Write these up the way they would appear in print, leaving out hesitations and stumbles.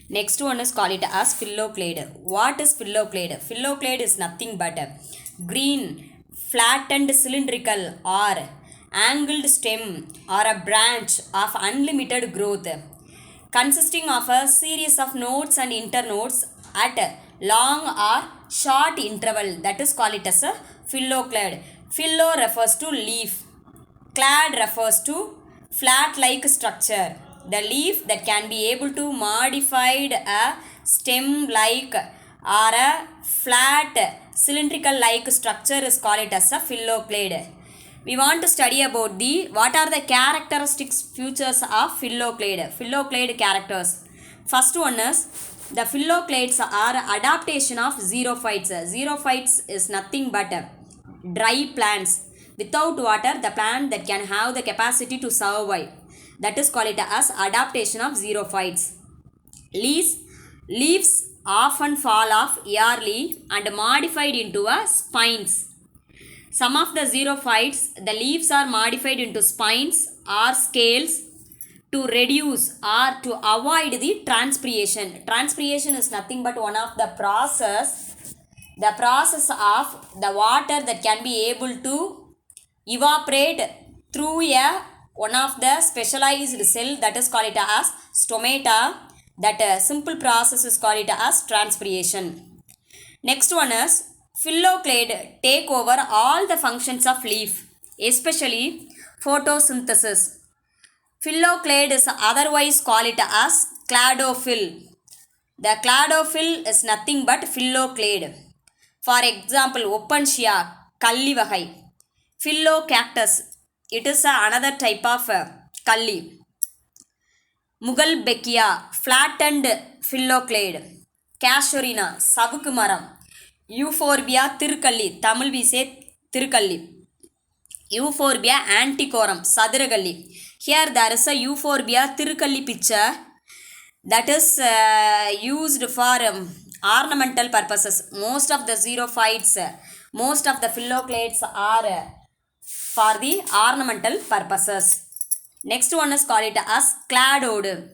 Next one is call it as phylloclade. What is phylloclade? Phylloclade is nothing but a green, flattened cylindrical or angled stem or a branch of unlimited growth consisting of a series of nodes and internodes at long or short interval, that is called it as a phylloclade. Phyllo refers to leaf, clade refers to flat like structure. The leaf that can be able to modified a stem like or a flat cylindrical like structure is called as a phylloclade. We want to study about the what are the characteristics features of phylloclade. Phylloclade characters. First one is the phylloclades are adaptation of xerophytes. Xerophytes is nothing but dry plants without water, the plant that can have the capacity to survive. That is called as adaptation of xerophytes. Leaves often fall off yearly and modified into a spines. Some of the xerophytes, the leaves are modified into spines or scales to reduce or to avoid the transpiration. Transpiration is nothing but one of the process of the water that can be able to evaporate through one of the specialized cell, that is called it as stomata. That simple process is called it as transpiration. Next one is phylloclade take over all the functions of leaf, especially photosynthesis. Phylloclade is otherwise called it as cladophyll. The cladophyll is nothing but phylloclade. For example, Opuntia, Kalli vagai. Phyllo-cactus, it is another type of Kalli. Mugalbeckia, flattened phylloclade. Casuarina, savukku maram. Euphorbia Tirkalli, Tamil we say Tirkalli. Euphorbia anticorum, Sadiragalli. Here there is a Euphorbia Tirkalli picture that is used for ornamental purposes. Most of the xerophytes, most of the phylloclades are for the ornamental purposes. Next one is called it as cladode.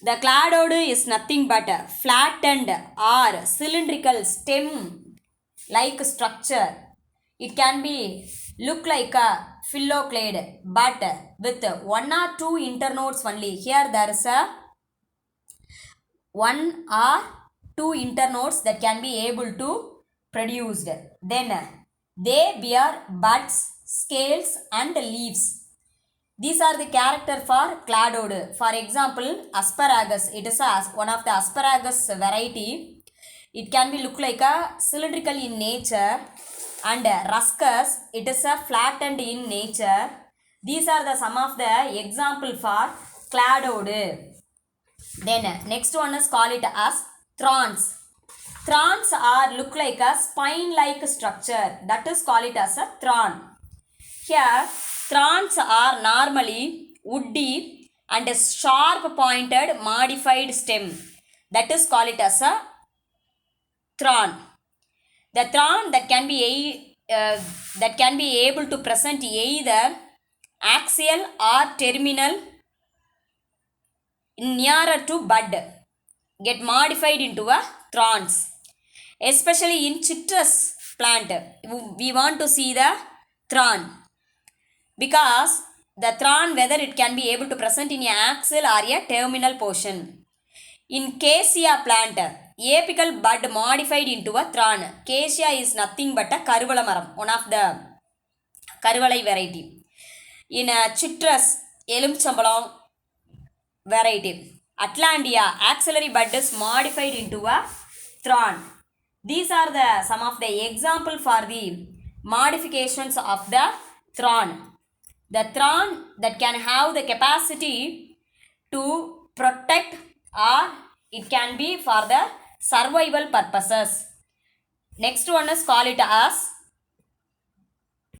The cladode is nothing but a flattened or cylindrical stem like structure. It can be look like a phylloclade but with one or two internodes only. Here there is a one or two internodes that can be able to produced. Then they bear buds, scales and leaves. These are the character for cladode. For example, asparagus. It is one of the asparagus variety. It can be look like a cylindrical in nature. And ruscus, it is a flattened in nature. These are the some of the example for cladode. Then next one is call it as thorns. Thorns are look like a spine-like structure. That is call it as a thorn. Here, thorns are normally woody and a sharp pointed modified stem. That is call it as a thorn. The thorn that can be able to present either axial or terminal nearer to bud get modified into a thorns. Especially in citrus plant, we want to see the thorn because the thorn whether it can be able to present in a axial or a terminal portion. In cassia plant, apical bud modified into a thorn. Cassia is nothing but a karuvala maram, one of the karuvalai variety. In a citrus, elumchambalam variety. Atlantia, axillary bud is modified into a thorn. These are the some of the example for the modifications of the thorn. The thorn that can have the capacity to protect or it can be for the survival purposes. Next one is call it as